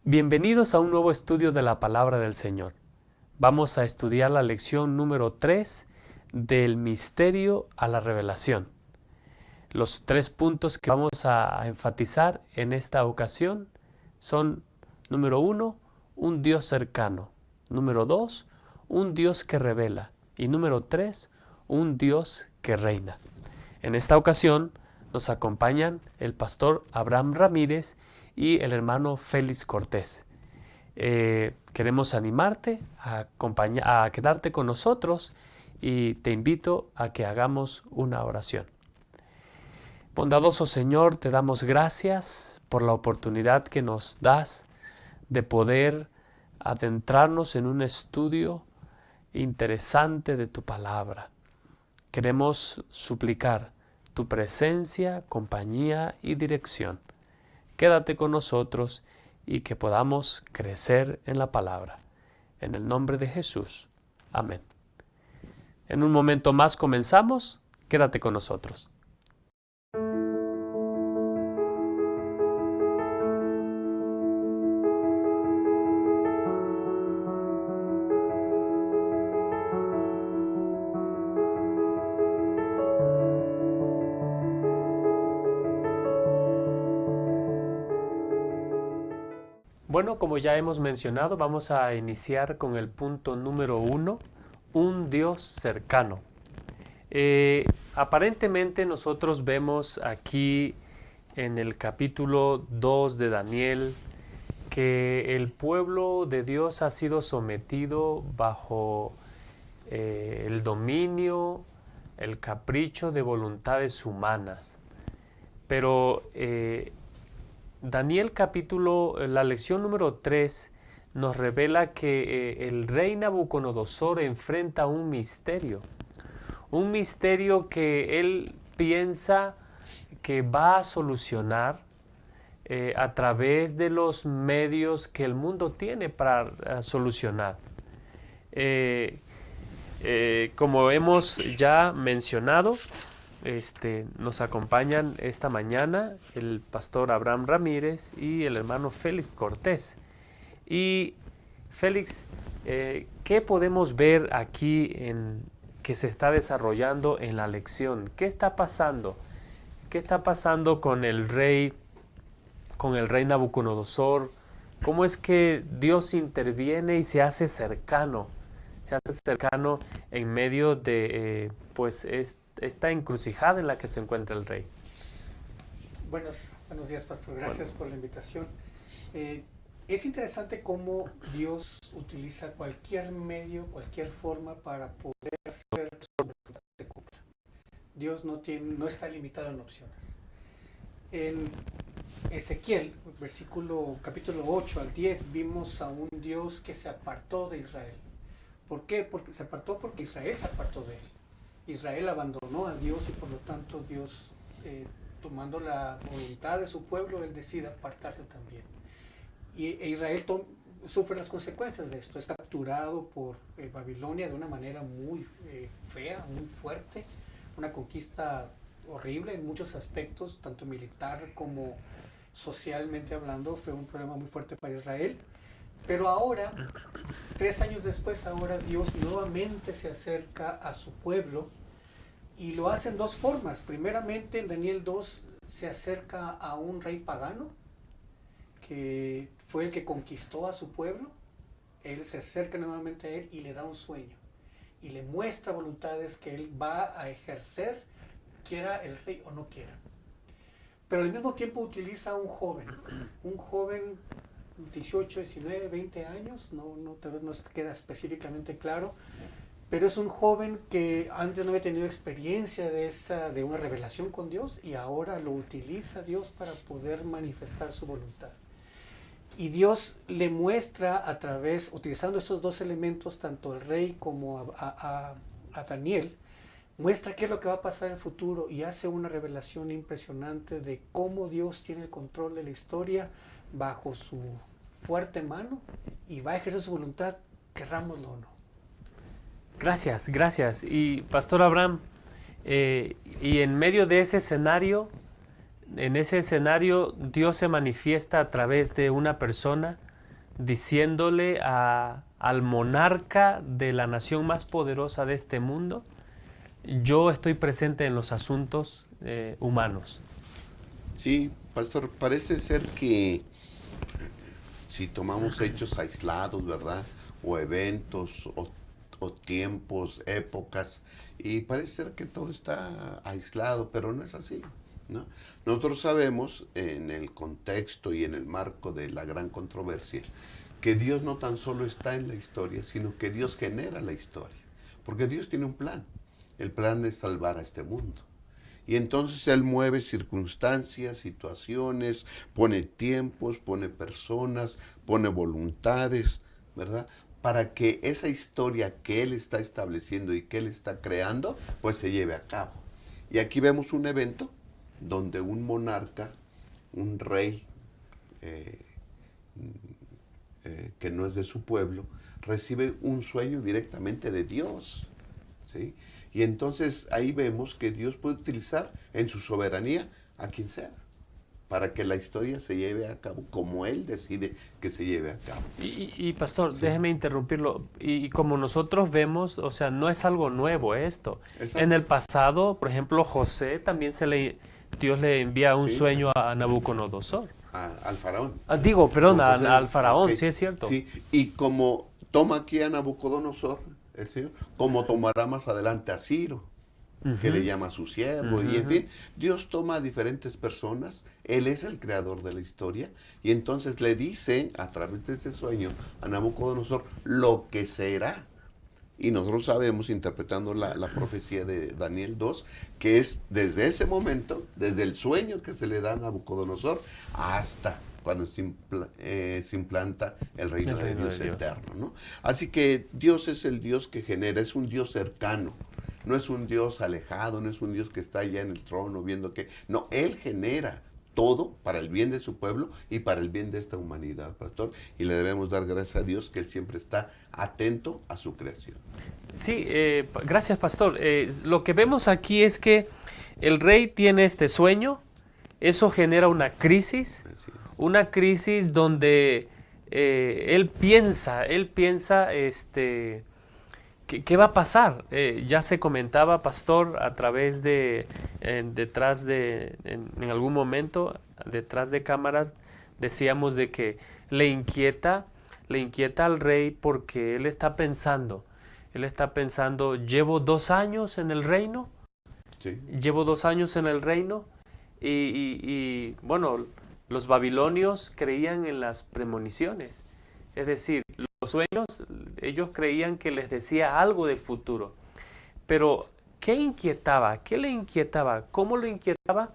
Bienvenidos a un nuevo estudio de la Palabra del Señor. Vamos a estudiar la lección número 3 del misterio a la revelación. Los 3 puntos que vamos a enfatizar en esta ocasión son: número 1, un Dios cercano; número 2, un Dios que revela; y número 3, un Dios que reina. En esta ocasión nos acompañan el pastor Abraham Ramírez y el hermano Félix Cortés. Queremos animarte a quedarte con nosotros y te invito a que hagamos una oración. Bondadoso Señor, te damos gracias por la oportunidad que nos das de poder adentrarnos en un estudio interesante de tu palabra. Queremos suplicar tu presencia, compañía y dirección. Quédate con nosotros y que podamos crecer en la palabra. En el nombre de Jesús. Amén. En un momento más comenzamos. Quédate con nosotros. Bueno, como ya hemos mencionado, vamos a iniciar con el punto número 1, un Dios cercano. Aparentemente nosotros vemos aquí en el capítulo 2 de Daniel que el pueblo de Dios ha sido sometido bajo el dominio, el capricho de voluntades humanas. Pero la lección número 3 nos revela que el rey Nabucodonosor enfrenta un misterio que él piensa que va a solucionar a través de los medios que el mundo tiene para solucionar. Como hemos ya mencionado, nos acompañan esta mañana el pastor Abraham Ramírez y el hermano Félix Cortés. Y Félix, ¿qué podemos ver aquí que se está desarrollando en la lección? ¿Qué está pasando? ¿Qué está pasando con el rey Nabucodonosor? ¿Cómo es que Dios interviene y se hace cercano? Se hace cercano en medio de esta encrucijada en la que se encuentra el rey. Buenos días, pastor. Gracias por la invitación. Es interesante cómo Dios utiliza cualquier medio, cualquier forma para poder hacer que su voluntad se cumpla. Dios no está limitado en opciones. En Ezequiel, capítulo 8 al 10, vimos a un Dios que se apartó de Israel. ¿Por qué? Porque se apartó porque Israel se apartó de él. Israel abandonó a Dios y por lo tanto Dios, tomando la voluntad de su pueblo, él decide apartarse también. E Israel sufre las consecuencias de esto. Es capturado por Babilonia de una manera muy fea, muy fuerte. Una conquista horrible en muchos aspectos, tanto militar como socialmente hablando. Fue un problema muy fuerte para Israel. Pero ahora, 3 años después, ahora Dios nuevamente se acerca a su pueblo y lo hace en 2 formas. Primeramente, en Daniel 2 se acerca a un rey pagano que fue el que conquistó a su pueblo. Él se acerca nuevamente a él y le da un sueño y le muestra voluntades que él va a ejercer, quiera el rey o no quiera. Pero al mismo tiempo utiliza a un joven 18, 19, 20 años, tal vez no queda específicamente claro, pero es un joven que antes no había tenido experiencia de una revelación con Dios y ahora lo utiliza Dios para poder manifestar su voluntad. Y Dios le muestra utilizando estos 2 elementos, tanto al rey como a Daniel, muestra qué es lo que va a pasar en el futuro y hace una revelación impresionante de cómo Dios tiene el control de la historia bajo su fuerte mano y va a ejercer su voluntad, querrámoslo o no. Gracias. Y pastor Abraham, y en medio de ese escenario, Dios se manifiesta a través de una persona, diciéndole al monarca de la nación más poderosa de este mundo, yo estoy presente en los asuntos humanos. Sí, pastor, parece ser que si tomamos hechos aislados, ¿verdad? O eventos, o tiempos, épocas, y parece ser que todo está aislado, pero no es así, ¿no? Nosotros sabemos, en el contexto y en el marco de la gran controversia, que Dios no tan solo está en la historia, sino que Dios genera la historia, porque Dios tiene un plan. El plan es salvar a este mundo. Y entonces Él mueve circunstancias, situaciones, pone tiempos, pone personas, pone voluntades, ¿verdad? Para que esa historia que Él está estableciendo y que Él está creando, pues se lleve a cabo. Y aquí vemos un evento donde un monarca, un rey que no es de su pueblo, recibe un sueño directamente de Dios, ¿sí? Y entonces ahí vemos que Dios puede utilizar en su soberanía a quien sea, para que la historia se lleve a cabo como Él decide que se lleve a cabo. Y pastor, Sí. déjeme interrumpirlo. Y como nosotros vemos, o sea, no es algo nuevo esto. Exacto. En el pasado, por ejemplo, José también Dios le envía un Sí. sueño a Nabucodonosor. Al faraón. Digo, perdón, Con José. al faraón, Ok. sí es cierto. Sí, y como toma aquí a Nabucodonosor, el Señor, como tomará más adelante a Ciro, que le llama a su siervo, y en fin, Dios toma a diferentes personas, Él es el creador de la historia, y entonces le dice, a través de este sueño, a Nabucodonosor, lo que será. Y nosotros sabemos, interpretando la profecía de Daniel 2, que es desde ese momento, desde el sueño que se le da a Nabucodonosor, hasta cuando se implanta el reino de Dios eterno, ¿no? Así que Dios es el Dios que genera, es un Dios cercano, no es un Dios alejado, no es un Dios que está allá en el trono viendo que... No, Él genera todo para el bien de su pueblo y para el bien de esta humanidad, pastor. Y le debemos dar gracias a Dios que Él siempre está atento a su creación. Sí, gracias, pastor. Lo que vemos aquí es que el rey tiene este sueño, eso genera una crisis donde él piensa, ¿qué va a pasar? Ya se comentaba, pastor, a través de, en algún momento, detrás de cámaras, decíamos de que le inquieta al rey porque él está pensando, llevo 2 años en el reino, Sí. y bueno, los babilonios creían en las premoniciones, es decir, los sueños, ellos creían que les decía algo del futuro. Pero, ¿qué inquietaba? ¿Qué le inquietaba? ¿Cómo lo inquietaba?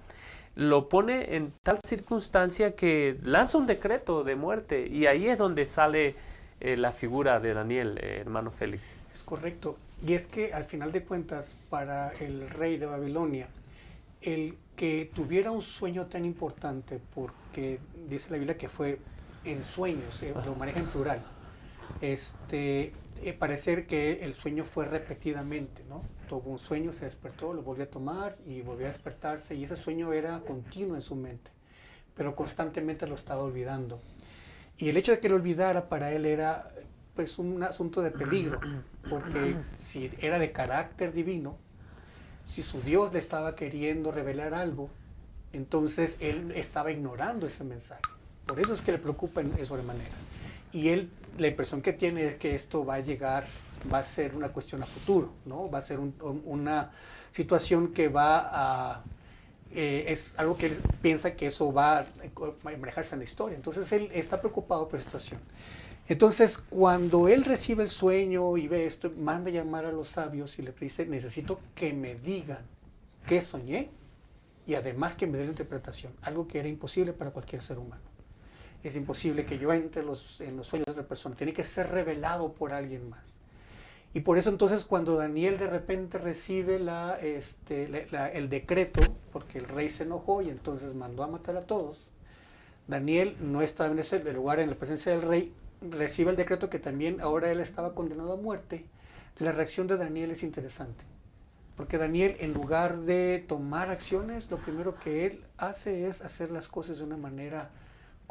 Lo pone en tal circunstancia que lanza un decreto de muerte. Y ahí es donde sale la figura de Daniel, hermano Félix. Es correcto. Y es que al final de cuentas, para el rey de Babilonia, el que tuviera un sueño tan importante, porque dice la Biblia que fue en sueños, lo maneja en plural, parecer que el sueño fue repetidamente, ¿no? Tuvo un sueño, se despertó, lo volvió a tomar y volvió a despertarse, y ese sueño era continuo en su mente, pero constantemente lo estaba olvidando. Y el hecho de que lo olvidara para él era pues un asunto de peligro, porque si era de carácter divino, si su Dios le estaba queriendo revelar algo, entonces él estaba ignorando ese mensaje. Por eso es que le preocupa en sobremanera. Y él, la impresión que tiene es que esto va a llegar, va a ser una cuestión a futuro, ¿no? Va a ser una situación que va a... es algo que él piensa que eso va a manejarse en la historia. Entonces él está preocupado por la situación. Entonces, cuando él recibe el sueño y ve esto, manda a llamar a los sabios y le dice, necesito que me digan qué soñé y además que me den la interpretación, algo que era imposible para cualquier ser humano. Es imposible que yo entre en los sueños de otra persona, tiene que ser revelado por alguien más. Y por eso entonces cuando Daniel de repente recibe el decreto, porque el rey se enojó y entonces mandó a matar a todos, Daniel no estaba en ese lugar en la presencia del rey, recibe el decreto que también ahora él estaba condenado a muerte. La reacción de Daniel es interesante, porque Daniel, en lugar de tomar acciones, lo primero que él hace es hacer las cosas de una manera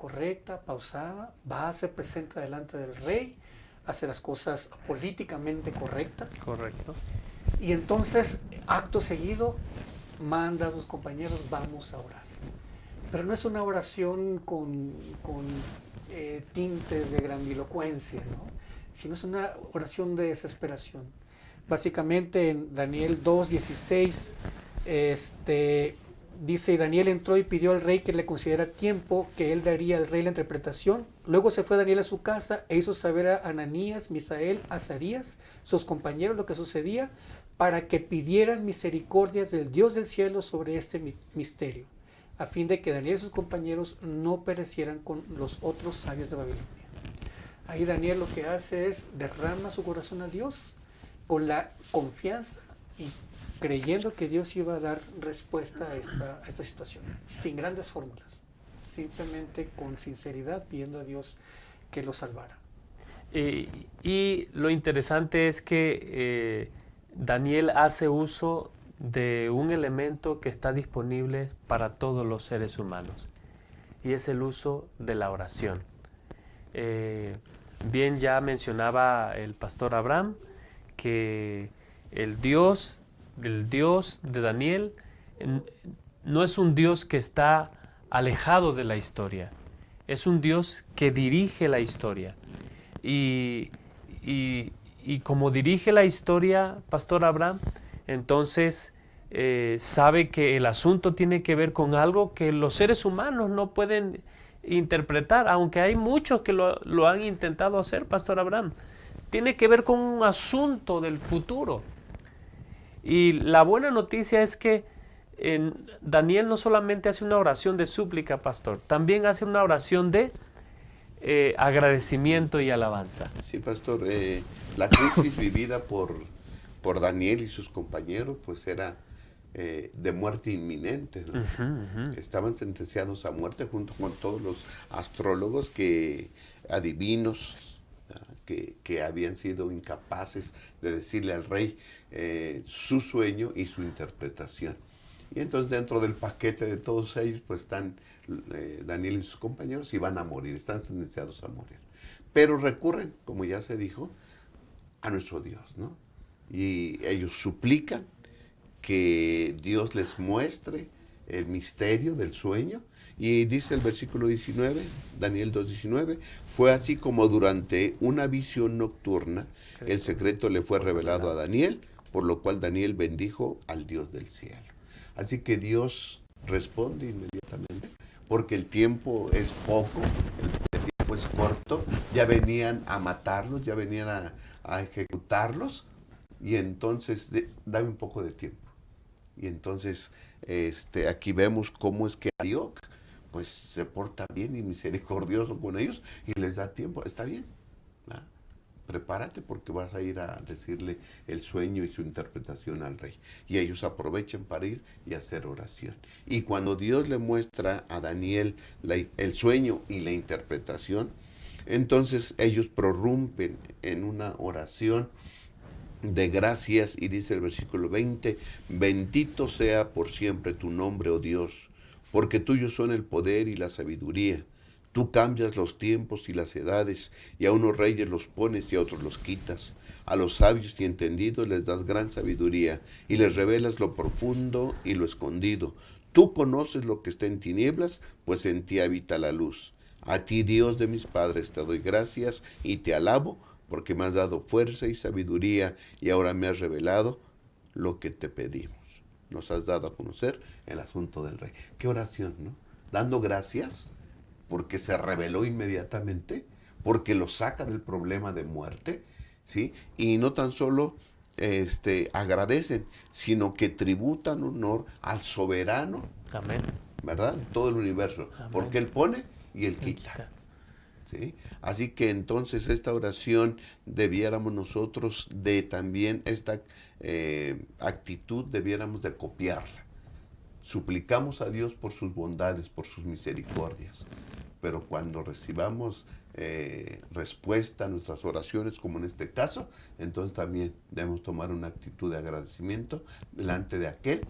correcta, pausada, va a ser presente delante del rey, hace las cosas políticamente correctas. Correcto. Y entonces, acto seguido, manda a sus compañeros, vamos a orar. Pero no es una oración con tintes de grandilocuencia, ¿no? Sino es una oración de desesperación. Básicamente en Daniel 2:16, dice: y Daniel entró y pidió al rey que le concediera tiempo, que él daría al rey la interpretación. Luego se fue Daniel a su casa e hizo saber a Ananías, Misael, Azarías, sus compañeros, lo que sucedía, para que pidieran misericordias del Dios del cielo sobre este misterio, a fin de que Daniel y sus compañeros no perecieran con los otros sabios de Babilonia. Ahí Daniel lo que hace es derrama su corazón a Dios con la confianza y creyendo que Dios iba a dar respuesta a esta situación, sin grandes fórmulas, simplemente con sinceridad pidiendo a Dios que lo salvara. Y lo interesante es que Daniel hace uso de un elemento que está disponible para todos los seres humanos, y es el uso de la oración. Bien, ya mencionaba el pastor Abraham que el Dios de Daniel no es un Dios que está alejado de la historia, es un Dios que dirige la historia. Y como dirige la historia, pastor Abraham, entonces sabe que el asunto tiene que ver con algo que los seres humanos no pueden interpretar, aunque hay muchos que lo han intentado hacer, pastor Abraham. Tiene que ver con un asunto del futuro. Y la buena noticia es que Daniel no solamente hace una oración de súplica, pastor, también hace una oración de agradecimiento y alabanza. Sí, pastor, la crisis vivida por Daniel y sus compañeros, pues era de muerte inminente, ¿no? Estaban sentenciados a muerte junto con todos los astrólogos, adivinos, que habían sido incapaces de decirle al rey su sueño y su interpretación. Y entonces dentro del paquete de todos ellos, pues están Daniel y sus compañeros y van a morir, están sentenciados a morir. Pero recurren, como ya se dijo, a nuestro Dios, ¿no? Y ellos suplican que Dios les muestre el misterio del sueño. Y dice el versículo 19, Daniel 2:19, fue así como durante una visión nocturna el secreto le fue revelado a Daniel, por lo cual Daniel bendijo al Dios del cielo. Así que Dios responde inmediatamente, porque el tiempo es poco, el tiempo es corto, ya venían a matarlos, ya venían a ejecutarlos, y entonces dame un poco de tiempo. Y entonces aquí vemos cómo es que Arioc pues se porta bien y misericordioso con ellos y les da tiempo. Está bien, ¿verdad? Prepárate porque vas a ir a decirle el sueño y su interpretación al rey. Y ellos aprovechan para ir y hacer oración. Y cuando Dios le muestra a Daniel el sueño y la interpretación, entonces ellos prorrumpen en una oración de gracias, y dice el versículo 20, bendito sea por siempre tu nombre, oh Dios, porque tuyos son el poder y la sabiduría. Tú cambias los tiempos y las edades, y a unos reyes los pones y a otros los quitas. A los sabios y entendidos les das gran sabiduría, y les revelas lo profundo y lo escondido. Tú conoces lo que está en tinieblas, pues en ti habita la luz. A ti, Dios de mis padres, te doy gracias y te alabo, porque me has dado fuerza y sabiduría, y ahora me has revelado lo que te pedimos. Nos has dado a conocer el asunto del rey. Qué oración, ¿no? Dando gracias porque se reveló inmediatamente, porque lo saca del problema de muerte, ¿sí? Y no tan solo agradecen, sino que tributan honor al soberano. Amén. ¿Verdad? Todo el universo. Amén. Porque Él pone y Él quita. ¿Sí? Así que entonces esta oración debiéramos nosotros también esta actitud debiéramos de copiarla. Suplicamos a Dios por sus bondades, por sus misericordias, pero cuando recibamos respuesta a nuestras oraciones, como en este caso, entonces también debemos tomar una actitud de agradecimiento delante de aquel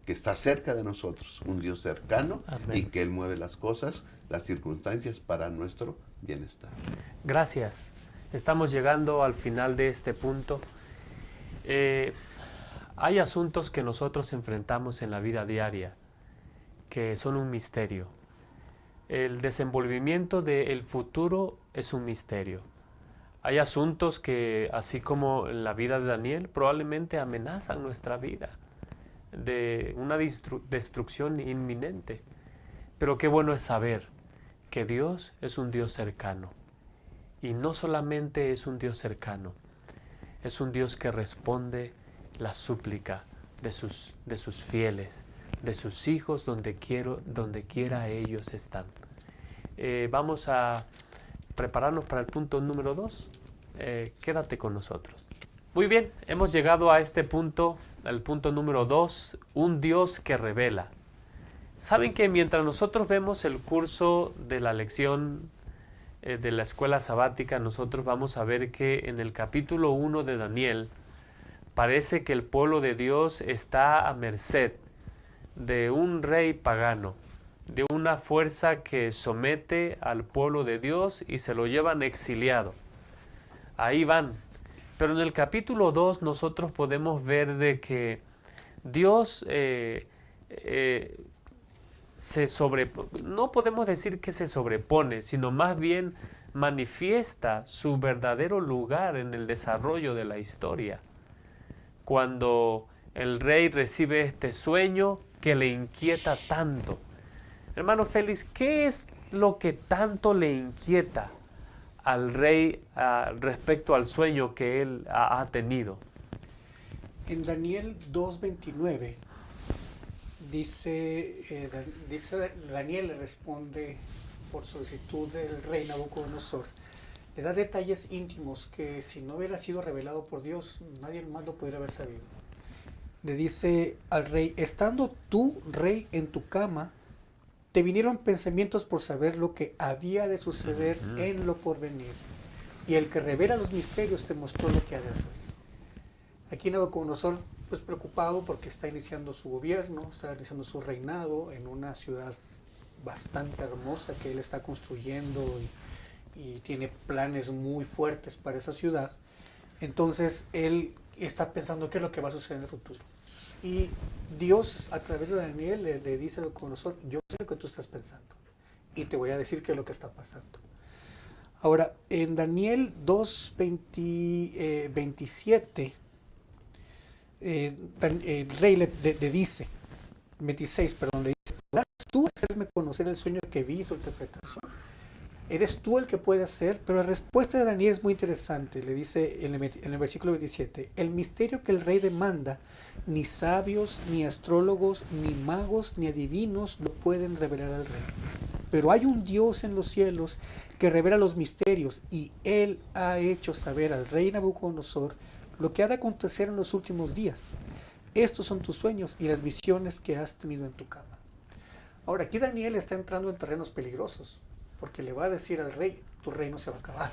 que está cerca de nosotros, un Dios cercano. Amén. Y que Él mueve las cosas, las circunstancias para nuestro bienestar. Gracias. Estamos llegando al final de este punto. Hay asuntos que nosotros enfrentamos en la vida diaria que son un misterio. El desenvolvimiento del futuro es un misterio. Hay asuntos que, así como en la vida de Daniel, probablemente amenazan nuestra vida de una destrucción inminente. Pero qué bueno es saber que Dios es un Dios cercano. Y no solamente es un Dios cercano, es un Dios que responde la súplica de sus fieles, de sus hijos, donde quiera ellos están. Vamos a prepararnos para el punto número 2. Quédate con nosotros. Muy bien, hemos llegado a este punto, al punto número 2, un Dios que revela. Saben que mientras nosotros vemos el curso de la lección de la escuela sabática, nosotros vamos a ver que en el capítulo 1 de Daniel parece que el pueblo de Dios está a merced de un rey pagano, de una fuerza que somete al pueblo de Dios y se lo llevan exiliado. Ahí van. Pero en el capítulo 2 nosotros podemos ver de que Dios no podemos decir que se sobrepone, sino más bien manifiesta su verdadero lugar en el desarrollo de la historia. Cuando el rey recibe este sueño que le inquieta tanto. Hermano Félix, ¿qué es lo que tanto le inquieta al rey respecto al sueño que él ha tenido? En Daniel 2:29 dice Daniel le responde por solicitud del rey Nabucodonosor. Le da detalles íntimos que si no hubiera sido revelado por Dios, nadie más lo pudiera haber sabido. Le dice al rey: estando tú, rey, en tu cama, te vinieron pensamientos por saber lo que había de suceder en lo porvenir. Y el que revela los misterios te mostró lo que ha de hacer. Aquí Nabucodonosor, pues preocupado porque está iniciando su gobierno, está iniciando su reinado en una ciudad bastante hermosa que él está construyendo y tiene planes muy fuertes para esa ciudad. Entonces él está pensando qué es lo que va a suceder en el futuro. Y Dios, a través de Daniel, le dice a Nabucodonosor: yo sé lo que tú estás pensando y te voy a decir qué es lo que está pasando. Ahora, en Daniel 2:27, el rey le dice, 26, perdón, le dice: ¿podrás tú hacerme conocer el sueño que vi y su interpretación? Eres tú el que puede hacer. Pero la respuesta de Daniel es muy interesante. Le dice en el versículo 27: el misterio que el rey demanda, ni sabios, ni astrólogos, ni magos, ni adivinos lo pueden revelar al rey. Pero hay un Dios en los cielos que revela los misterios, y él ha hecho saber al rey Nabucodonosor lo que ha de acontecer en los últimos días. Estos son tus sueños y las visiones que has tenido en tu cama. Ahora, aquí Daniel está entrando en terrenos peligrosos, porque le va a decir al rey: tu reino se va a acabar.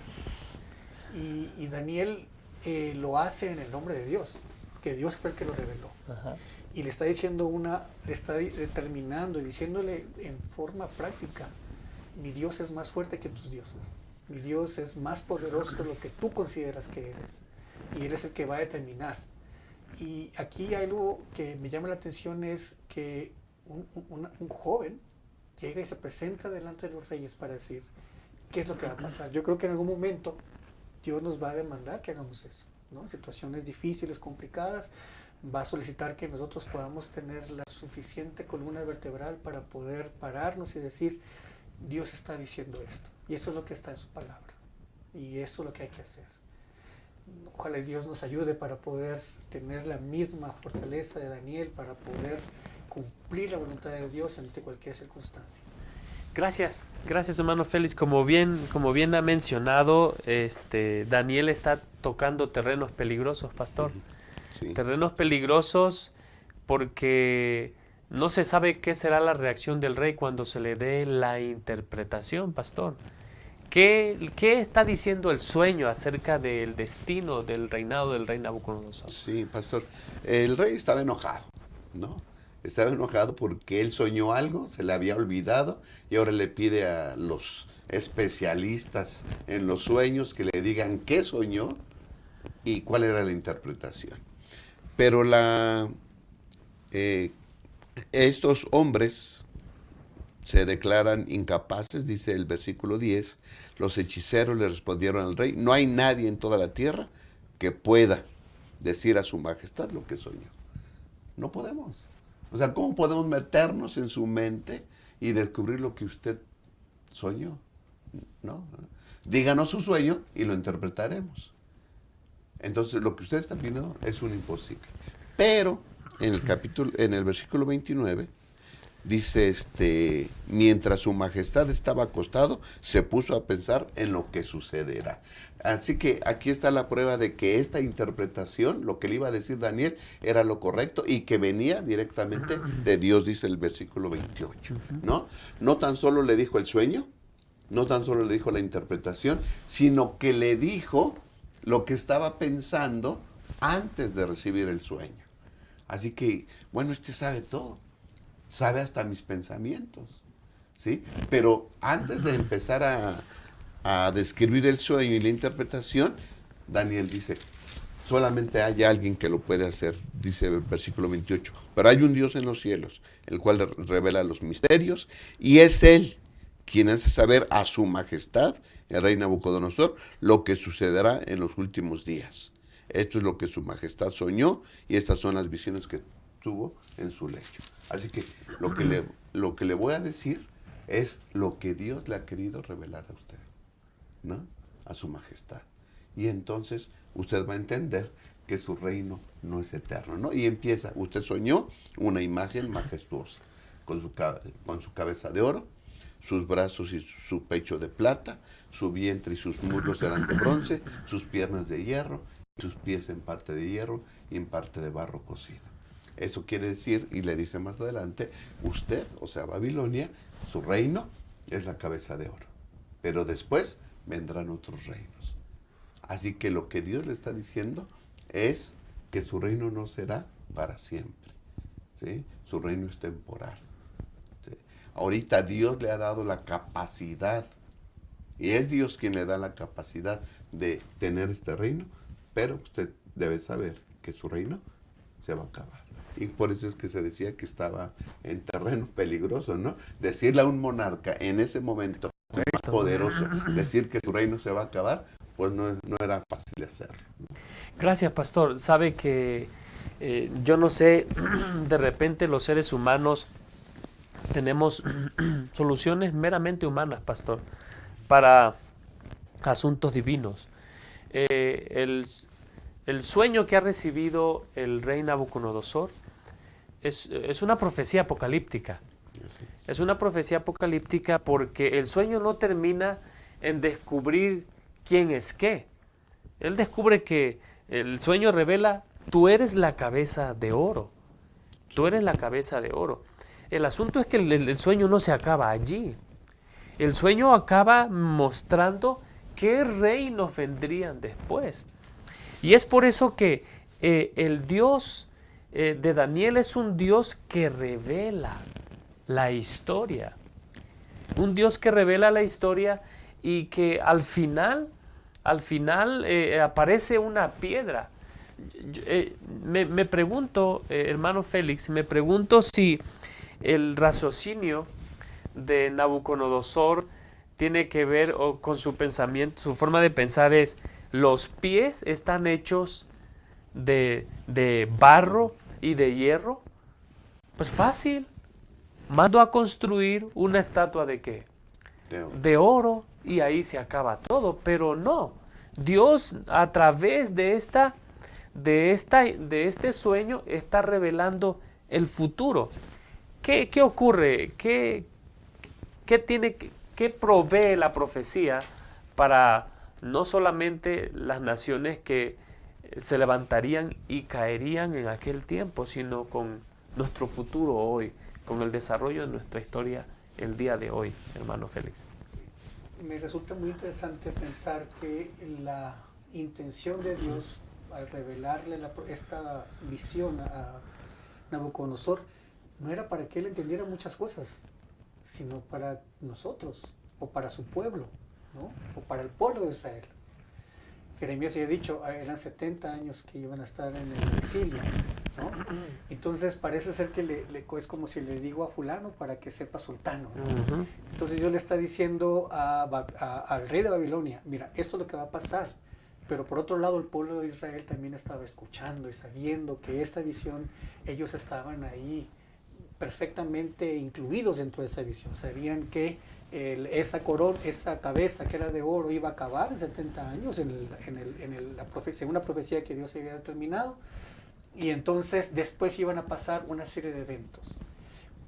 Y Daniel lo hace en el nombre de Dios, que Dios fue el que lo reveló. Ajá. Y le está diciendo le está determinando y diciéndole en forma práctica: mi Dios es más fuerte que tus dioses. Mi Dios es más poderoso de lo que tú consideras que eres. Y Él es el que va a determinar. Y aquí algo que me llama la atención es que un joven llega y se presenta delante de los reyes para decir qué es lo que va a pasar. Yo creo que en algún momento Dios nos va a demandar que hagamos eso, ¿no? En situaciones difíciles, complicadas, va a solicitar que nosotros podamos tener la suficiente columna vertebral para poder pararnos y decir: Dios está diciendo esto, y eso es lo que está en su palabra, y eso es lo que hay que hacer. Ojalá Dios nos ayude para poder tener la misma fortaleza de Daniel, para poder cumplir la voluntad de Dios ante cualquier circunstancia. Gracias hermano Félix. Como bien ha mencionado, Daniel está tocando terrenos peligrosos, pastor. Sí. Terrenos peligrosos porque no se sabe qué será la reacción del rey cuando se le dé la interpretación, pastor. ¿Qué está diciendo el sueño acerca del destino del reinado del rey Nabucodonosor? Sí, pastor. El rey estaba enojado, ¿no? Estaba enojado porque él soñó algo, se le había olvidado y ahora le pide a los especialistas en los sueños que le digan qué soñó y cuál era la interpretación. Pero estos hombres se declaran incapaces, dice el versículo 10, los hechiceros le respondieron al rey, no hay nadie en toda la tierra que pueda decir a su majestad lo que soñó. No podemos. O sea, ¿cómo podemos meternos en su mente y descubrir lo que usted soñó? No. Díganos su sueño y lo interpretaremos. Entonces, lo que usted está pidiendo es un imposible. Pero, en el versículo 29, dice, mientras su majestad estaba acostado, se puso a pensar en lo que sucederá. Así que aquí está la prueba de que esta interpretación, lo que le iba a decir Daniel, era lo correcto y que venía directamente de Dios, dice el versículo 28, ¿no? No tan solo le dijo el sueño, no tan solo le dijo la interpretación, sino que le dijo lo que estaba pensando antes de recibir el sueño. Así que, bueno, sabe todo. Sabe hasta mis pensamientos, ¿sí? Pero antes de empezar a describir el sueño y la interpretación, Daniel dice, solamente hay alguien que lo puede hacer, dice el versículo 28, pero hay un Dios en los cielos, el cual revela los misterios, y es Él quien hace saber a su majestad, el rey Nabucodonosor, lo que sucederá en los últimos días. Esto es lo que su majestad soñó, y estas son las visiones que tuvo en su lecho. Así que lo que le voy a decir es lo que Dios le ha querido revelar a usted, ¿no? A su majestad. Y entonces usted va a entender que su reino no es eterno, ¿no? Y empieza, usted soñó una imagen majestuosa, con su cabeza de oro, sus brazos y su pecho de plata, su vientre y sus muslos eran de bronce, sus piernas de hierro, y sus pies en parte de hierro y en parte de barro cocido. Eso quiere decir, y le dice más adelante, usted, o sea, Babilonia, su reino es la cabeza de oro. Pero después vendrán otros reinos. Así que lo que Dios le está diciendo es que su reino no será para siempre, ¿sí? Su reino es temporal, ¿sí? Ahorita Dios le ha dado la capacidad, y es Dios quien le da la capacidad de tener este reino, pero usted debe saber que su reino se va a acabar. Y por eso es que se decía que estaba en terreno peligroso, ¿no? Decirle a un monarca en ese momento más poderoso, decir que su reino se va a acabar, pues no era fácil hacerlo. Gracias, pastor. Sabe que yo no sé, de repente los seres humanos tenemos soluciones meramente humanas, pastor, para asuntos divinos. El sueño que ha recibido el rey Nabucodonosor es una profecía apocalíptica. Es una profecía apocalíptica porque el sueño no termina en descubrir quién es qué. Él descubre que el sueño revela, tú eres la cabeza de oro. Tú eres la cabeza de oro. El asunto es que el sueño no se acaba allí. El sueño acaba mostrando qué reinos vendrían después. Y es por eso que el Dios de Daniel es un Dios que revela la historia. Un Dios que revela la historia y que al final aparece una piedra. Me pregunto, hermano Félix, me pregunto si el raciocinio de Nabucodonosor tiene que ver con su pensamiento, su forma de pensar es, los pies están hechos de barro y de hierro. Pues fácil, mando a construir una estatua ¿de qué? De oro, y ahí se acaba todo. Pero no, Dios a través de este sueño está revelando el futuro. ¿Qué ocurre? ¿Qué provee la profecía para no solamente las naciones que se levantarían y caerían en aquel tiempo, sino con nuestro futuro hoy, con el desarrollo de nuestra historia el día de hoy, hermano Félix? Me resulta muy interesante pensar que la intención de Dios al revelarle esta visión a Nabucodonosor no era para que él entendiera muchas cosas, sino para nosotros, o para su pueblo, ¿no? O para el pueblo de Israel. Jeremías había dicho, eran 70 años que iban a estar en el exilio, ¿no? Entonces parece ser que es como si le digo a fulano para que sepa sultano, ¿no? Entonces Dios le está diciendo al rey de Babilonia, mira, esto es lo que va a pasar. Pero por otro lado, el pueblo de Israel también estaba escuchando y sabiendo que esta visión, ellos estaban ahí perfectamente incluidos dentro de esa visión. Sabían que esa corona, esa cabeza que era de oro iba a acabar en 70 años, según una profecía que Dios había determinado. Y entonces después iban a pasar una serie de eventos.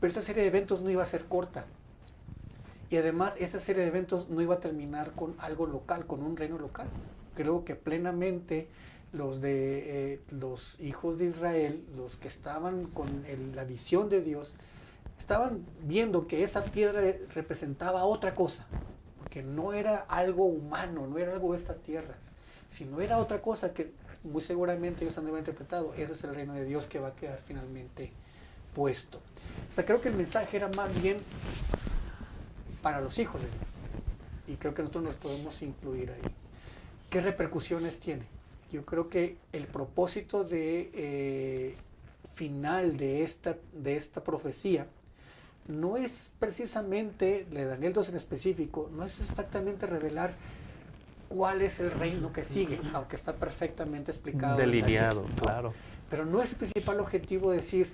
Pero esa serie de eventos no iba a ser corta. Y además esa serie de eventos no iba a terminar con algo local, con un reino local. Creo que plenamente los hijos de Israel, los que estaban con la visión de Dios, estaban viendo que esa piedra representaba otra cosa, porque no era algo humano, no era algo de esta tierra, sino era otra cosa que muy seguramente ellos han de haber interpretado. Ese es el reino de Dios que va a quedar finalmente puesto. O sea, creo que el mensaje era más bien para los hijos de Dios, y creo que nosotros nos podemos incluir ahí. ¿Qué repercusiones tiene? Yo creo que el propósito final de esta profecía no es precisamente, de Daniel 2 en específico, no es exactamente revelar cuál es el reino que sigue, aunque está perfectamente explicado. Delineado, Daniel, ¿no? claro. Pero no es el principal objetivo decir,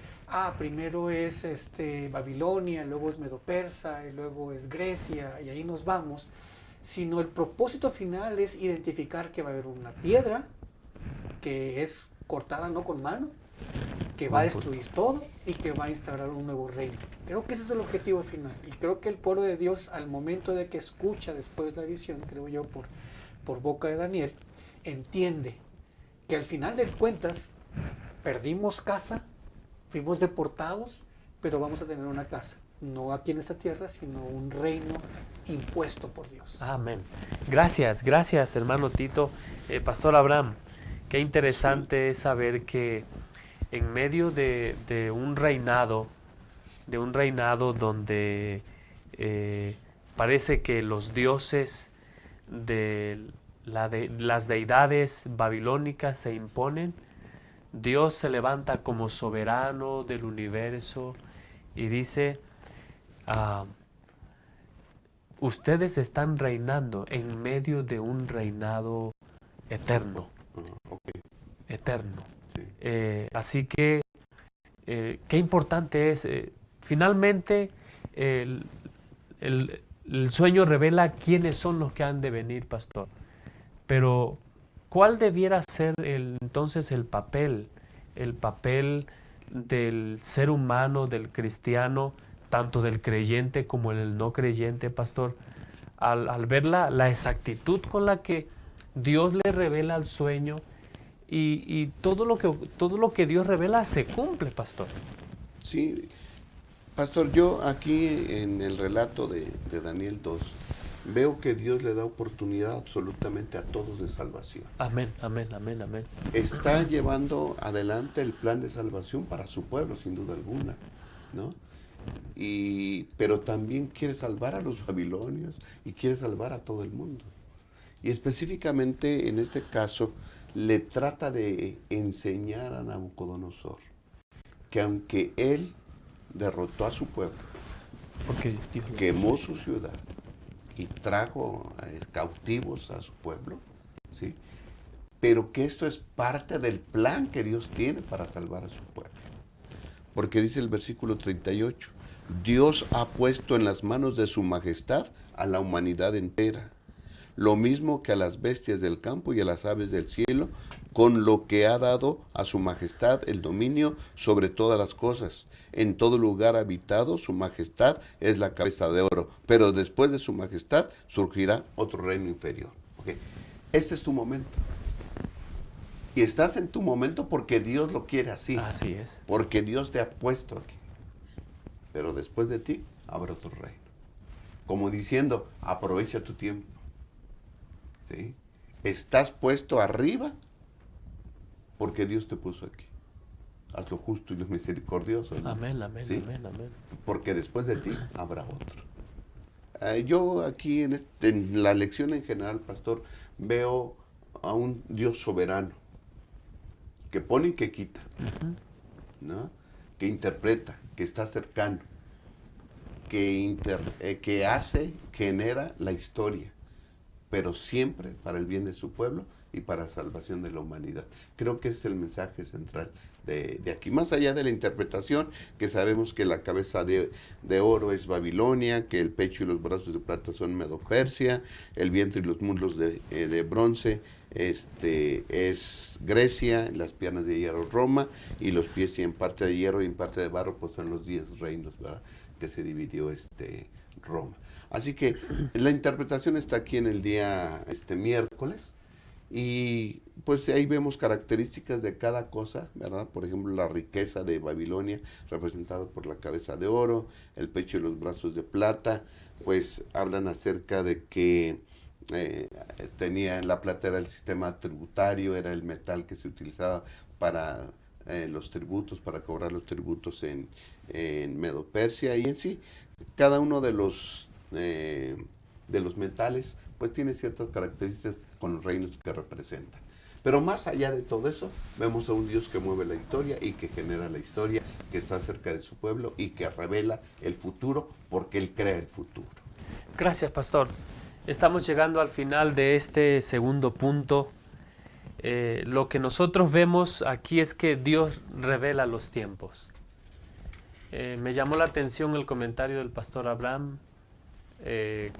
primero es Babilonia, luego es Medo-Persa, y luego es Grecia, y ahí nos vamos. Sino el propósito final es identificar que va a haber una piedra que es cortada no con mano, que va a destruir todo y que va a instaurar un nuevo reino. Creo que ese es el objetivo final. Y creo que el pueblo de Dios, al momento de que escucha después de la visión, creo yo, por boca de Daniel, entiende que al final de cuentas perdimos casa, fuimos deportados, pero vamos a tener una casa. No aquí en esta tierra, sino un reino impuesto por Dios. Amén. Gracias, hermano Tito. Pastor Abraham, qué interesante es saber que en medio de un reinado donde parece que los dioses de las deidades babilónicas se imponen, Dios se levanta como soberano del universo y dice, ustedes están reinando en medio de un reinado eterno. Eterno. Sí. Así que, qué importante es. Finalmente, el sueño revela quiénes son los que han de venir, pastor. Pero, ¿cuál debiera ser entonces el papel del ser humano, del cristiano, tanto del creyente como el no creyente, pastor, al ver la exactitud con la que Dios le revela el sueño y todo lo que Dios revela se cumple, pastor? Sí, pastor, yo aquí en el relato de Daniel 2 veo que Dios le da oportunidad absolutamente a todos de salvación. Amén, amén, amén, amén. Está llevando adelante el plan de salvación para su pueblo, sin duda alguna, ¿no? Pero también quiere salvar a los babilonios y quiere salvar a todo el mundo. Y específicamente en este caso le trata de enseñar a Nabucodonosor que aunque él derrotó a su pueblo, Porque Dios lo quemó puso. su ciudad y trajo cautivos a su pueblo, ¿sí? Pero que esto es parte del plan que Dios tiene para salvar a su pueblo. Porque dice el versículo 38, Dios ha puesto en las manos de su majestad a la humanidad entera, lo mismo que a las bestias del campo y a las aves del cielo, con lo que ha dado a su majestad el dominio sobre todas las cosas. En todo lugar habitado, su majestad es la cabeza de oro, pero después de su majestad surgirá otro reino inferior. Okay. Este es tu momento. Y estás en tu momento porque Dios lo quiere así. Así es. Porque Dios te ha puesto aquí. Pero después de ti habrá otro reino. Como diciendo, aprovecha tu tiempo. ¿Sí? Estás puesto arriba porque Dios te puso aquí. haz lo justo y lo misericordioso, ¿no? Amén, amén, ¿Sí? amén, amén. Porque después de ti habrá otro. Yo aquí en la lección en general, pastor, veo a un Dios soberano que pone y que quita, ¿no? Que interpreta, que está cercano, que hace, genera la historia, pero siempre para el bien de su pueblo y para la salvación de la humanidad. Creo que es el mensaje central de aquí. Más allá de la interpretación, que sabemos que la cabeza de oro es Babilonia, que el pecho y los brazos de plata son Medo-Persia, el vientre y los muslos de bronce es Grecia, las piernas de hierro Roma, y los pies y en parte de hierro y en parte de barro pues son los 10 reinos, ¿verdad?, que se dividió Roma. Así que la interpretación está aquí en el día miércoles, y pues ahí vemos características de cada cosa, ¿verdad? Por ejemplo, la riqueza de Babilonia, representada por la cabeza de oro, el pecho y los brazos de plata, pues hablan acerca de que la plata era el sistema tributario, era el metal que se utilizaba para los tributos, para cobrar los tributos en Medo-Persia, y en sí, cada uno de los metales, pues tiene ciertas características con los reinos que representa. Pero más allá de todo eso, vemos a un Dios que mueve la historia y que genera la historia, que está cerca de su pueblo y que revela el futuro, porque Él crea el futuro. Gracias, pastor. Estamos llegando al final de este segundo punto. Lo que nosotros vemos aquí es que Dios revela los tiempos. Me llamó la atención el comentario del pastor Abraham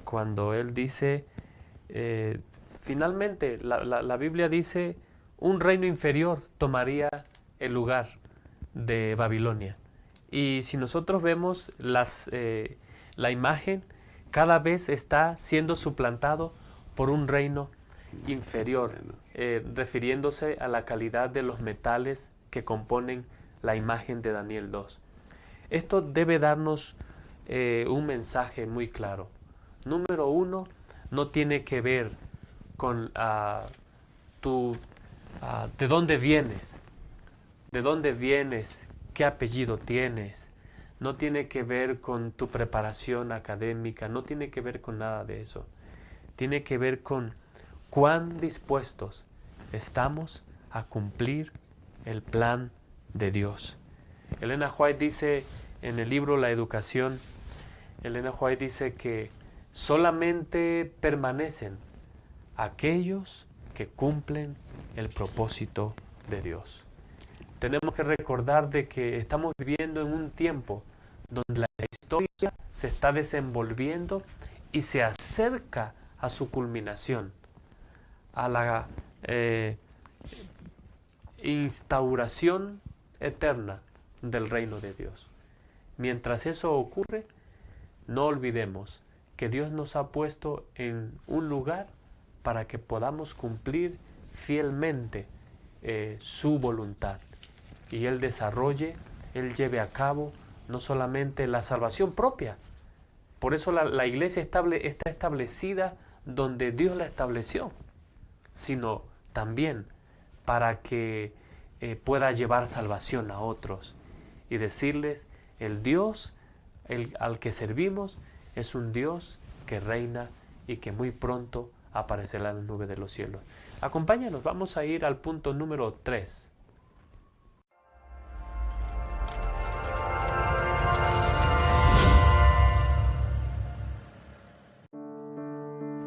cuando él dice, finalmente la Biblia dice, un reino inferior tomaría el lugar de Babilonia. Y si nosotros vemos la imagen, cada vez está siendo suplantado por un reino inferior, refiriéndose a la calidad de los metales que componen la imagen de Daniel 2. Esto debe darnos un mensaje muy claro. Número uno, no tiene que ver con de dónde vienes, qué apellido tienes. No tiene que ver con tu preparación académica, no tiene que ver con nada de eso. Tiene que ver con cuán dispuestos estamos a cumplir el plan de Dios. Elena White dice en el libro La Educación, Elena White dice que solamente permanecen aquellos que cumplen el propósito de Dios. Tenemos que recordar de que estamos viviendo en un tiempo donde la historia se está desenvolviendo y se acerca a su culminación, a la instauración eterna del reino de Dios. Mientras eso ocurre, no olvidemos que Dios nos ha puesto en un lugar para que podamos cumplir fielmente su voluntad, y Él desarrolle, Él lleve a cabo no solamente la salvación propia. Por eso la iglesia está establecida donde Dios la estableció, sino también para que pueda llevar salvación a otros y decirles, el Dios al que servimos es un Dios que reina y que muy pronto aparecerá en la nube de los cielos. Acompáñanos, vamos a ir al punto número 3.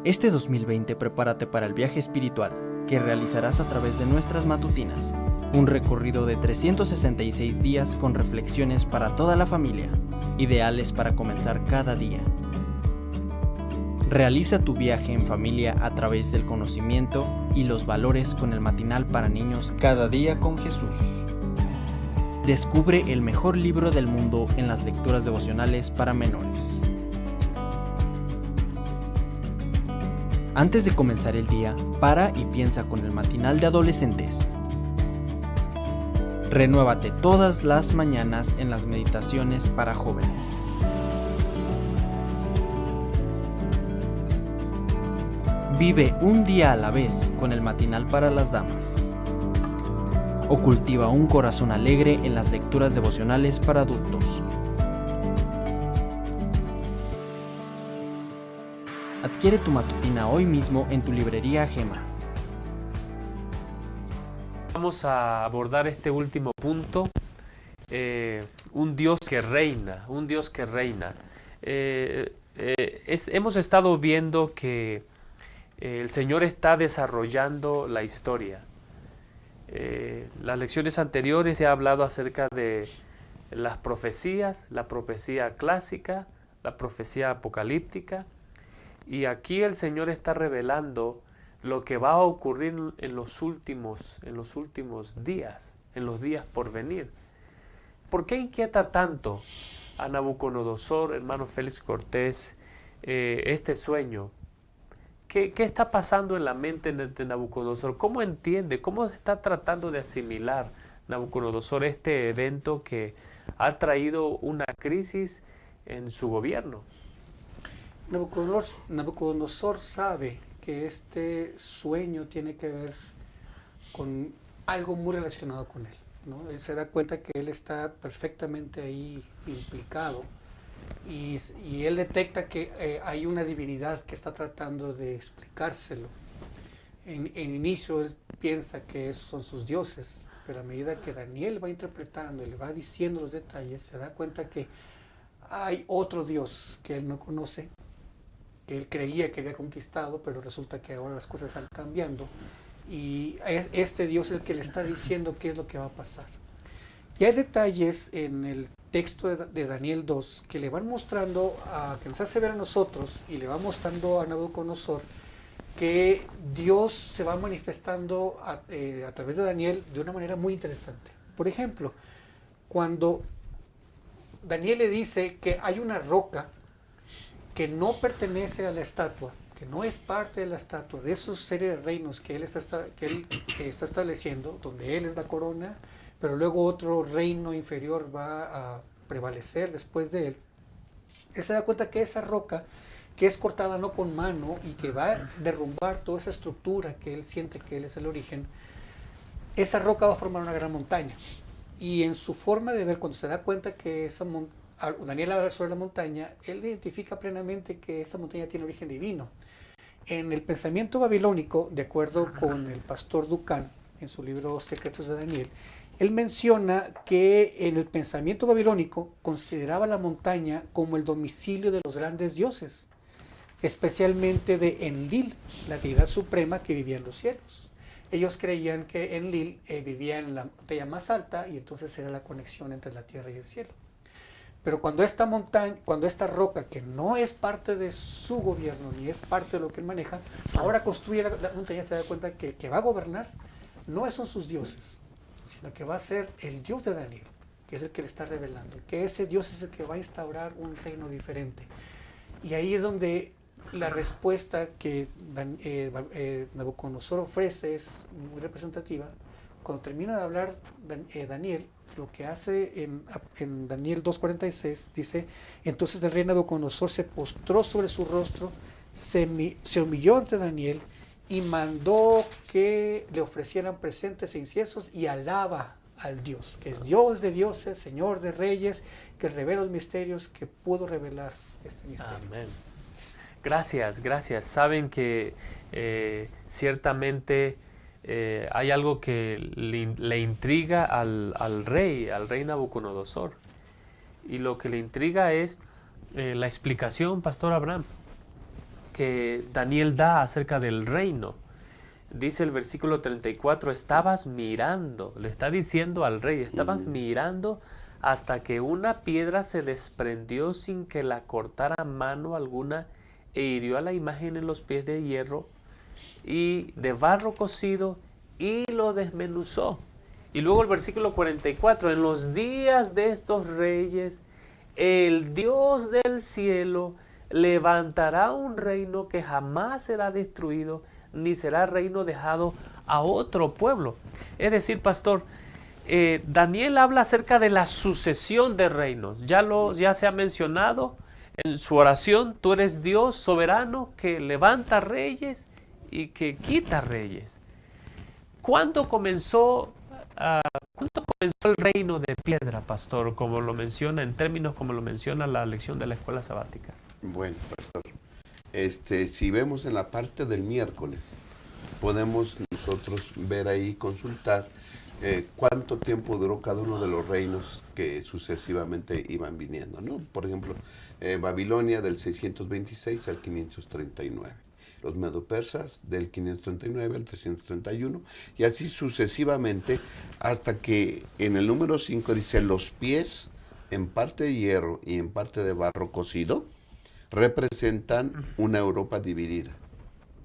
Este 2020 prepárate para el viaje espiritual que realizarás a través de nuestras matutinas. Un recorrido de 366 días con reflexiones para toda la familia, ideales para comenzar cada día. Realiza tu viaje en familia a través del conocimiento y los valores con el matinal para niños Cada Día con Jesús. Descubre el mejor libro del mundo en las lecturas devocionales para menores. Antes de comenzar el día, para y piensa con el matinal de adolescentes. Renuévate todas las mañanas en las meditaciones para jóvenes. Vive un día a la vez con el matinal para las damas. o cultiva un corazón alegre en las lecturas devocionales para adultos. Adquiere tu matutina hoy mismo en tu librería Gema. Vamos a abordar este último punto, un Dios que reina, un Dios que reina. Hemos estado viendo que el Señor está desarrollando la historia. Las lecciones anteriores se ha hablado acerca de las profecías, la profecía clásica, la profecía apocalíptica, y aquí el Señor está revelando lo que va a ocurrir en los últimos días, en los días por venir. ¿Por qué inquieta tanto a Nabucodonosor, hermano Félix Cortés, este sueño? ¿Qué está pasando en la mente de Nabucodonosor? ¿Cómo entiende, cómo está tratando de asimilar Nabucodonosor este evento que ha traído una crisis en su gobierno? Nabucodonosor sabe que este sueño tiene que ver con algo muy relacionado con él, ¿no? Él se da cuenta que él está perfectamente ahí implicado y él detecta que hay una divinidad que está tratando de explicárselo. En inicio él piensa que esos son sus dioses, pero a medida que Daniel va interpretando y le va diciendo los detalles, se da cuenta que hay otro Dios que él no conoce, que él creía que había conquistado, pero resulta que ahora las cosas están cambiando y este Dios es el que le está diciendo qué es lo que va a pasar. Y hay detalles en el texto de Daniel 2 que le van mostrando, que nos hace ver a nosotros y le va mostrando a Nabucodonosor que Dios se va manifestando a través de Daniel de una manera muy interesante. Por ejemplo, cuando Daniel le dice que hay una roca que no pertenece a la estatua, que no es parte de la estatua, de esos serie de reinos que él está estableciendo, donde él es la corona, pero luego otro reino inferior va a prevalecer después de él. Él se da cuenta que esa roca, que es cortada no con mano y que va a derrumbar toda esa estructura que él siente que él es el origen, esa roca va a formar una gran montaña. Y en su forma de ver, cuando se da cuenta que Daniel habla sobre la montaña, él identifica plenamente que esa montaña tiene origen divino. En el pensamiento babilónico, de acuerdo con el pastor Dukan, en su libro Secretos de Daniel, él menciona que en el pensamiento babilónico consideraba la montaña como el domicilio de los grandes dioses, especialmente de Enlil, la deidad suprema que vivía en los cielos. Ellos creían que Enlil vivía en la montaña más alta y entonces era la conexión entre la tierra y el cielo. Pero cuando esta roca, que no es parte de su gobierno, ni es parte de lo que él maneja, ahora construye la montaña, se da cuenta que va a gobernar, no son sus dioses, sino que va a ser el Dios de Daniel, que es el que le está revelando, que ese Dios es el que va a instaurar un reino diferente. Y ahí es donde la respuesta que Nabucodonosor ofrece es muy representativa. Cuando termina de hablar Daniel, lo que hace en Daniel 2.46, dice: entonces el rey Nabucodonosor se postró sobre su rostro, se humilló ante Daniel y mandó que le ofrecieran presentes e inciensos y alaba al Dios, que es Dios de dioses, Señor de reyes, que revela los misterios, que pudo revelar este misterio. Amén. Gracias. Saben que ciertamente hay algo que le intriga al rey Nabucodonosor. Y lo que le intriga es la explicación, Pastor Abraham, que Daniel da acerca del reino. Dice el versículo 34, estabas mirando, le está diciendo al rey, estabas mirando hasta que una piedra se desprendió sin que la cortara mano alguna e hirió a la imagen en los pies de hierro y de barro cocido y lo desmenuzó. Y luego el versículo 44, en los días de estos reyes, el Dios del cielo levantará un reino que jamás será destruido, ni será reino dejado a otro pueblo. Es decir, pastor, Daniel habla acerca de la sucesión de reinos. Ya se ha mencionado en su oración, tú eres Dios soberano que levanta reyes y que quita reyes. ¿Cuándo comenzó ¿cuándo comenzó el reino de piedra, pastor? Como lo menciona, en términos como lo menciona la lección de la escuela sabática. Bueno, pastor, si vemos en la parte del miércoles, podemos nosotros ver ahí, consultar cuánto tiempo duró cada uno de los reinos que sucesivamente iban viniendo, ¿no? Por ejemplo, Babilonia del 626 al 539. Los medo-persas del 539 al 331, y así sucesivamente, hasta que en el número 5 dice, los pies en parte de hierro y en parte de barro cocido representan una Europa dividida.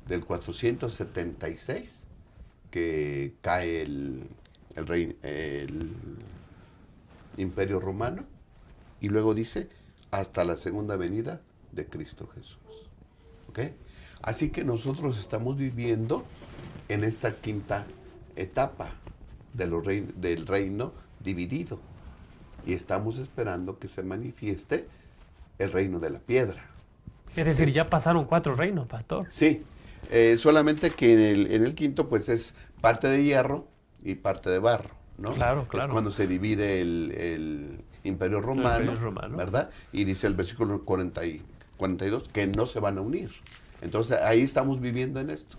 Del 476, que cae el Imperio Romano, y luego dice, hasta la segunda venida de Cristo Jesús. ¿Ok? Así que nosotros estamos viviendo en esta quinta etapa del reino dividido, y estamos esperando que se manifieste el reino de la piedra. Es decir, ya pasaron 4 reinos, pastor. Sí, solamente que en el quinto pues es parte de hierro y parte de barro, ¿no? Claro. Es cuando se divide el Imperio Romano, ¿verdad? Y dice el versículo 42 que no se van a unir. Entonces ahí estamos viviendo en esto,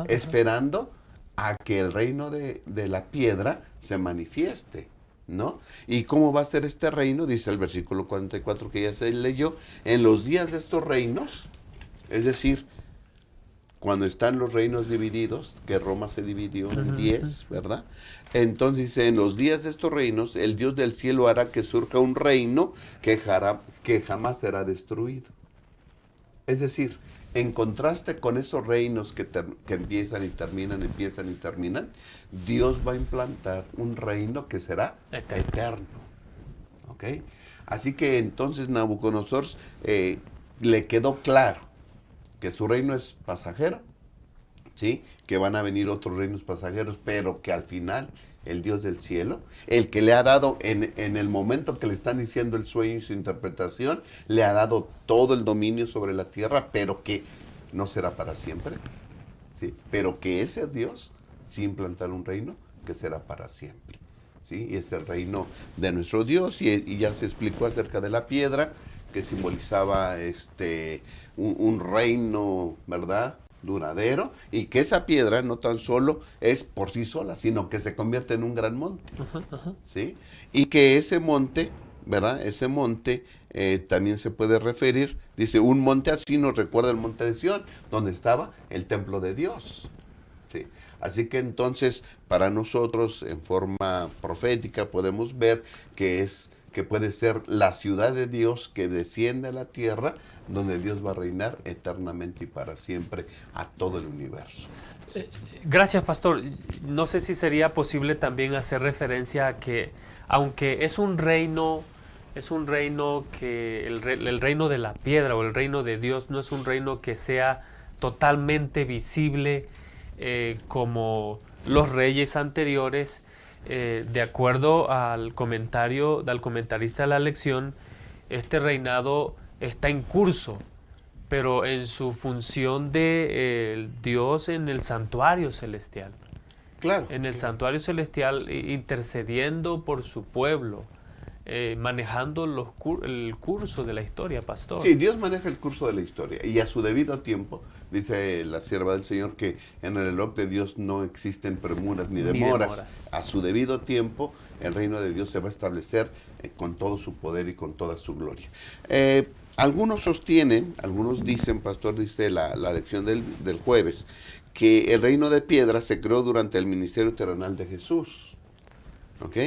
esperando a que el reino de la piedra se manifieste, ¿no? ¿Y cómo va a ser este reino? Dice el versículo 44 que ya se leyó, en los días de estos reinos, es decir, cuando están los reinos divididos, que Roma se dividió en 10, ¿verdad? Entonces dice, en los días de estos reinos, el Dios del cielo hará que surja un reino que jamás será destruido. Es decir, en contraste con esos reinos que empiezan y terminan, Dios va a implantar un reino que será eterno. ¿Ok? Así que entonces Nabucodonosor le quedó claro que su reino es pasajero, ¿sí? Que van a venir otros reinos pasajeros, pero que al final el Dios del cielo, el que le ha dado en el momento que le están diciendo el sueño y su interpretación, le ha dado todo el dominio sobre la tierra, pero que no será para siempre, ¿sí? Pero que ese Dios sí implantará un reino que será para siempre, ¿sí? Y es el reino de nuestro Dios, y ya se explicó acerca de la piedra, que simbolizaba un reino, ¿verdad?, duradero, y que esa piedra no tan solo es por sí sola, sino que se convierte en un gran monte, ¿sí? Y que ese monte, ¿verdad?, ese monte también se puede referir, dice, un monte así nos recuerda el monte de Sión, donde estaba el templo de Dios, ¿sí? Así que entonces, para nosotros, en forma profética, podemos ver que puede ser la ciudad de Dios que desciende a la tierra, donde Dios va a reinar eternamente y para siempre a todo el universo. Gracias, pastor. No sé si sería posible también hacer referencia a que, aunque es un reino que el reino de la piedra o el reino de Dios no es un reino que sea totalmente visible como los reyes anteriores. De acuerdo al comentario del comentarista de la lección, este reinado está en curso, pero en su función de Dios en el santuario celestial. Claro. En el santuario celestial, intercediendo por su pueblo, manejando el curso de la historia, pastor. Sí, Dios maneja el curso de la historia, y a su debido tiempo, dice la sierva del Señor, que en el reloj de Dios no existen premuras ni demoras. A su debido tiempo, el reino de Dios se va a establecer con todo su poder y con toda su gloria. Algunos sostienen, algunos dicen, pastor, dice la lección del jueves, que el reino de piedra se creó durante el ministerio terrenal de Jesús, ¿ok?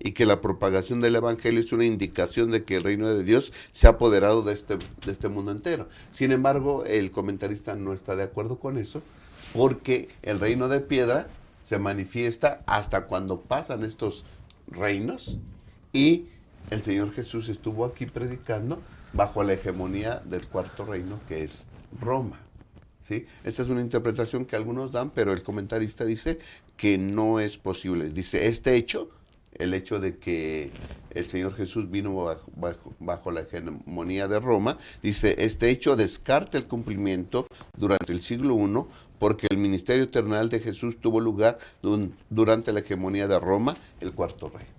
Y que la propagación del evangelio es una indicación de que el reino de Dios se ha apoderado de este mundo entero. Sin embargo, el comentarista no está de acuerdo con eso, porque el reino de piedra se manifiesta hasta cuando pasan estos reinos, y el Señor Jesús estuvo aquí predicando bajo la hegemonía del cuarto reino, que es Roma, ¿sí? Esa es una interpretación que algunos dan, pero el comentarista dice que no es posible. Dice, este hecho el hecho de que el Señor Jesús vino bajo la hegemonía de Roma, dice, este hecho descarta el cumplimiento durante el siglo I, porque el ministerio terrenal de Jesús tuvo lugar durante la hegemonía de Roma, el cuarto reino.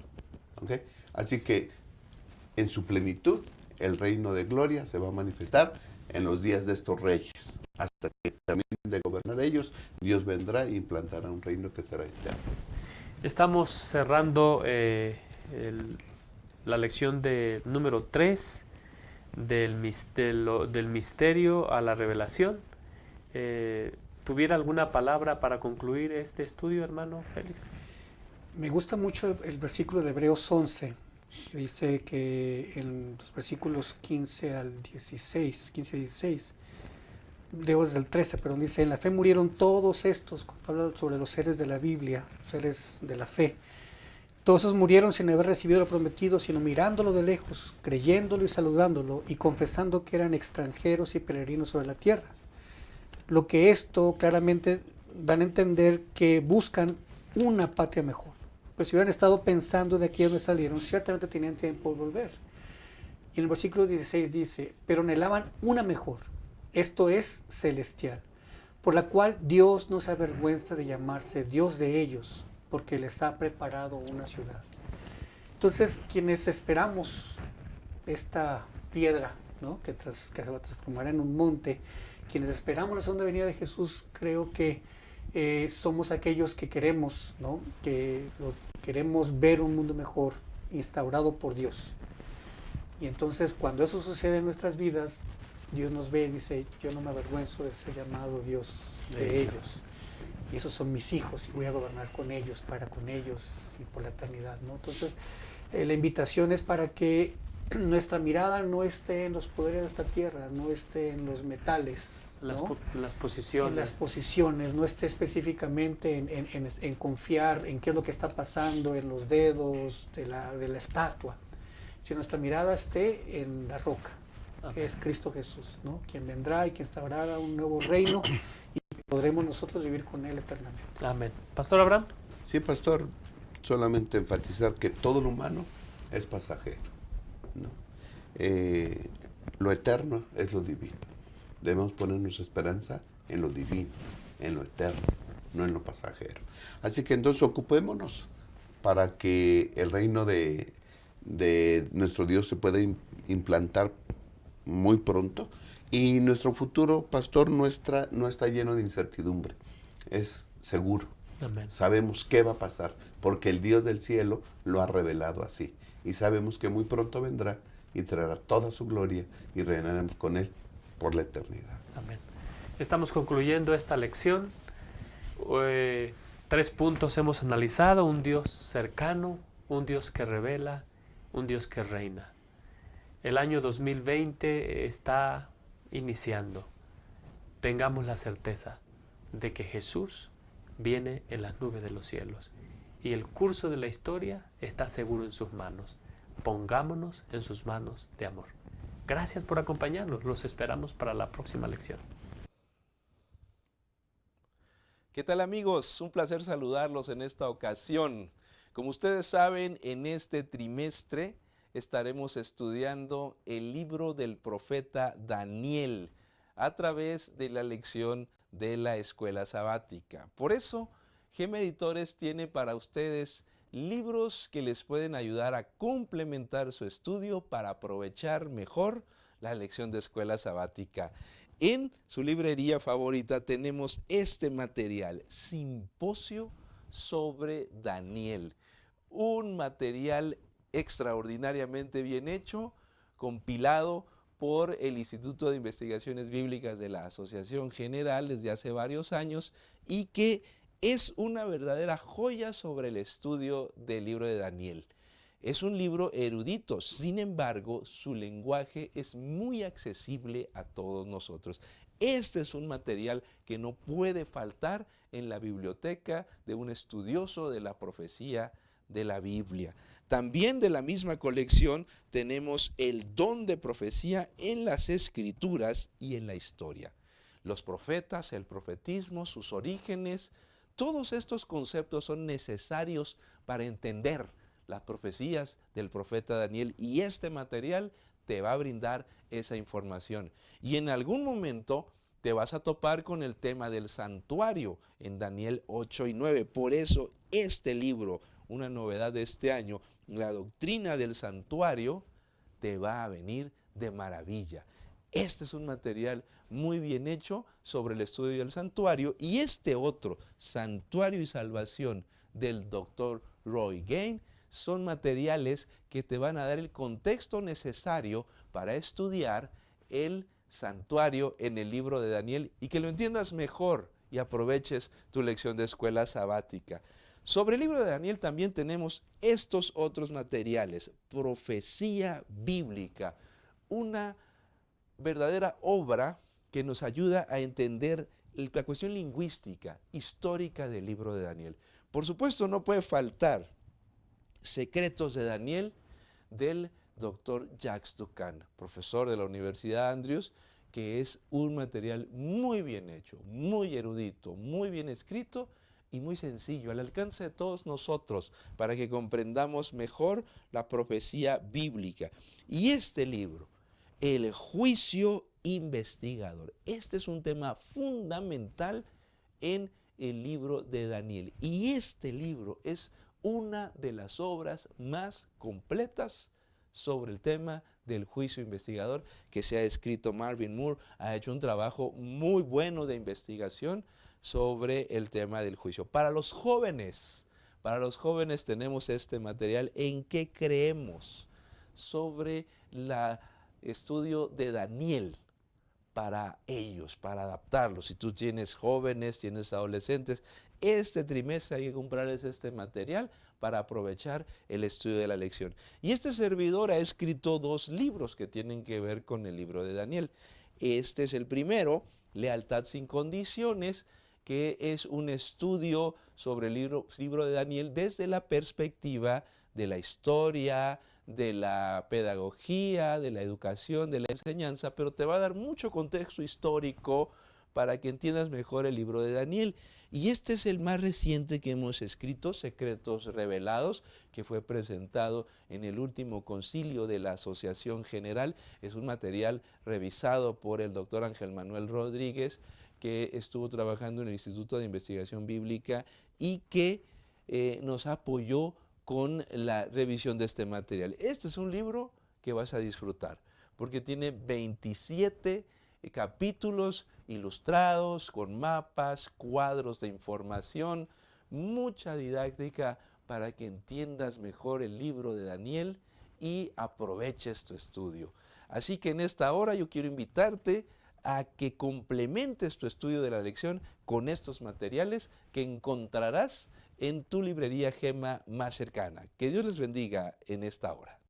¿Okay? Así que en su plenitud, el reino de gloria se va a manifestar en los días de estos reyes. Hasta que terminen de gobernar ellos, Dios vendrá e implantará un reino que será eterno. Estamos cerrando la lección de número 3 del misterio a la revelación. ¿Tuviera alguna palabra para concluir este estudio, hermano Félix? Me gusta mucho el versículo de Hebreos 11, que dice que en los versículos 15 al 16, 15 y 16, leo desde el 13, pero dice, en la fe murieron todos estos, cuando habla sobre los seres de la Biblia, seres de la fe. Todos esos murieron sin haber recibido lo prometido, sino mirándolo de lejos, creyéndolo y saludándolo, y confesando que eran extranjeros y peregrinos sobre la tierra. Lo que esto claramente dan a entender que buscan una patria mejor. Pues si hubieran estado pensando de aquí donde salieron, ciertamente tenían tiempo de volver. Y en el versículo 16 dice, pero anhelaban una mejor, esto es celestial, por la cual Dios no se avergüenza de llamarse Dios de ellos, porque les ha preparado una ciudad. Entonces, quienes esperamos esta piedra, ¿no?, que se va a transformar en un monte, quienes esperamos la segunda venida de Jesús, creo que somos aquellos que queremos, ¿no?, que queremos ver un mundo mejor instaurado por Dios. Y entonces, cuando eso sucede en nuestras vidas, Dios nos ve y dice, yo no me avergüenzo de ser llamado Dios de ellos. Y esos son mis hijos y voy a gobernar con ellos, para con ellos y por la eternidad, ¿no? Entonces, la invitación es para que nuestra mirada no esté en los poderes de esta tierra, no esté en los metales, ¿no?, las posiciones. En las posiciones, no esté específicamente en confiar en qué es lo que está pasando en los dedos de la estatua, si nuestra mirada esté en la roca, que es Cristo Jesús, ¿no?, quien vendrá y quien instaurará un nuevo reino y podremos nosotros vivir con Él eternamente. Amén. Pastor Abraham. Sí, pastor, solamente enfatizar que todo lo humano es pasajero, ¿no? Lo eterno es lo divino. Debemos poner nuestra esperanza en lo divino, en lo eterno, no en lo pasajero. Así que entonces ocupémonos para que el reino de nuestro Dios se pueda implantar muy pronto, y nuestro futuro, pastor, no está lleno de incertidumbre, es seguro. Amén. Sabemos qué va a pasar, porque el Dios del cielo lo ha revelado así, y sabemos que muy pronto vendrá y traerá toda su gloria y reinaremos con Él por la eternidad. Amén. Estamos concluyendo esta lección. 3 puntos hemos analizado: un Dios cercano, un Dios que revela, un Dios que reina. El año 2020 está iniciando. Tengamos la certeza de que Jesús viene en las nubes de los cielos y el curso de la historia está seguro en sus manos. Pongámonos en sus manos de amor. Gracias por acompañarnos. Los esperamos para la próxima lección. ¿Qué tal, amigos? Un placer saludarlos en esta ocasión. Como ustedes saben, en este trimestre estaremos estudiando el libro del profeta Daniel a través de la lección de la escuela sabática. Por eso, GEM Editores tiene para ustedes libros que les pueden ayudar a complementar su estudio para aprovechar mejor la lección de escuela sabática. En su librería favorita tenemos este material, Simposio sobre Daniel, un material extraordinariamente bien hecho, compilado por el Instituto de Investigaciones Bíblicas de la Asociación General desde hace varios años, y que es una verdadera joya sobre el estudio del libro de Daniel. Es un libro erudito, sin embargo, su lenguaje es muy accesible a todos nosotros. Este es un material que no puede faltar en la biblioteca de un estudioso de la profecía de la Biblia. También de la misma colección tenemos el don de profecía en las Escrituras y en la historia. Los profetas, el profetismo, sus orígenes, todos estos conceptos son necesarios para entender las profecías del profeta Daniel, y este material te va a brindar esa información. Y en algún momento te vas a topar con el tema del santuario en Daniel 8 y 9. Por eso este libro, una novedad de este año, la doctrina del santuario, te va a venir de maravilla. Este es un material muy bien hecho sobre el estudio del santuario, y este otro, Santuario y Salvación, del Dr. Roy Gain, son materiales que te van a dar el contexto necesario para estudiar el santuario en el libro de Daniel y que lo entiendas mejor y aproveches tu lección de escuela sabática. Sobre el libro de Daniel también tenemos estos otros materiales: Profecía Bíblica, una verdadera obra que nos ayuda a entender la cuestión lingüística, histórica del libro de Daniel. Por supuesto, no puede faltar Secretos de Daniel, del Dr. Jacques Docan, profesor de la Universidad Andrews, que es un material muy bien hecho, muy erudito, muy bien escrito y muy sencillo, al alcance de todos nosotros, para que comprendamos mejor la profecía bíblica. Y este libro, El juicio investigador, este es un tema fundamental en el libro de Daniel. Y este libro es una de las obras más completas sobre el tema del juicio investigador que se ha escrito. Marvin Moore ha hecho un trabajo muy bueno de investigación sobre el tema del juicio. Para los jóvenes tenemos este material, En qué creemos, sobre el estudio de Daniel para ellos, para adaptarlos. Si tú tienes jóvenes, tienes adolescentes, este trimestre hay que comprarles este material para aprovechar el estudio de la lección. Y este servidor ha escrito 2 libros que tienen que ver con el libro de Daniel. Este es el primero, Lealtad sin condiciones, que es un estudio sobre el libro de Daniel desde la perspectiva de la historia, de la pedagogía, de la educación, de la enseñanza, pero te va a dar mucho contexto histórico para que entiendas mejor el libro de Daniel. Y este es el más reciente que hemos escrito, Secretos Revelados, que fue presentado en el último concilio de la Asociación General. Es un material revisado por el doctor Ángel Manuel Rodríguez, que estuvo trabajando en el Instituto de Investigación Bíblica y que nos apoyó con la revisión de este material. Este es un libro que vas a disfrutar, porque tiene 27 capítulos ilustrados, con mapas, cuadros de información, mucha didáctica para que entiendas mejor el libro de Daniel y aproveches tu estudio. Así que en esta hora yo quiero invitarte a que complementes tu estudio de la lección con estos materiales que encontrarás en tu librería Gema más cercana. Que Dios les bendiga en esta hora.